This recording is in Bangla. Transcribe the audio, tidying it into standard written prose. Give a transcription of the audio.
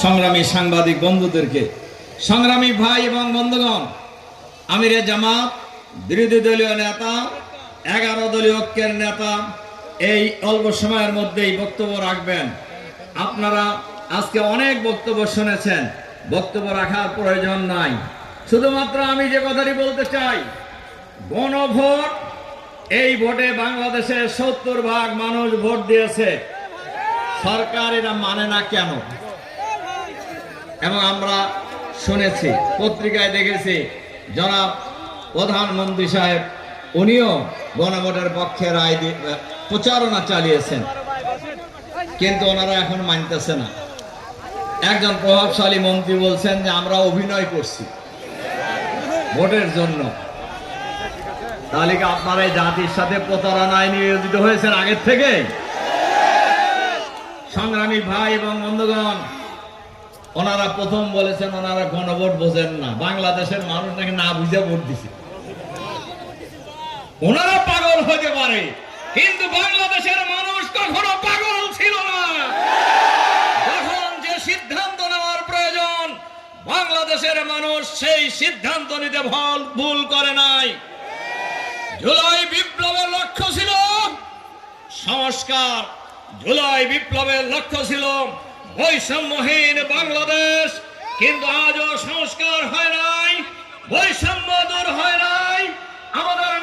সংগ্রামী সাংবাদিক বন্ধুদেরকে, সংগ্রামী ভাই এবং বন্ধুগণ, আমিরে জামাত, বিরোধী দলীয় নেতা, 11 দলীয় ঐক্যের নেতা এই অল্প সময়ের মধ্যেই বক্তব্য রাখবেন। আপনারা আজকে অনেক বক্তব্য শুনেছেন, বক্তব্য রাখার প্রয়োজন নাই। শুধুমাত্র আমি যে কথাটি বলতে চাই, গণভোট, এই ভোটে বাংলাদেশে 70% মানুষ ভোট দিয়েছে। সরকার এটা মানে না কেন? এবং আমরা শুনেছি, পত্রিকায় দেখেছি, জনাব প্রধানমন্ত্রী সাহেব উনিও গণভোটের পক্ষে রায় প্রচারণা চালিয়েছেন, কিন্তু ওনারা এখন মানতেছে না। একজন প্রভাবশালী মন্ত্রী বলছেন যে আমরা অভিনয় করছি ভোটের জন্য। তাহলে কি আপনারা এই জাতির সাথে প্রতারণায় নিয়োজিত হয়েছেন আগের থেকে? সংগ্রামী ভাই এবং বন্ধুগণ, ওনারা প্রথম বলেছেন ওনারা গণভোট বোঝেন না, বাংলাদেশের মানুষ নাকি না বুঝে ভোট দিছে। ওনারা পাগল হতে পারে, কিন্তু বাংলাদেশের মানুষ কখনো পাগল ছিল না। যখন যে সিদ্ধান্ত নেওয়ার প্রয়োজন, বাংলাদেশের মানুষ সেই সিদ্ধান্ত নিতে ভুল করে নাই। জুলাই বিপ্লবের লক্ষ্য ছিল সংস্কার, জুলাই বিপ্লবের লক্ষ্য ছিল বৈষম্যহীন বাংলাদেশ, কিন্তু আজও সংস্কার হয় নাই, বৈষম্য দূর হয় নাই। আমাদের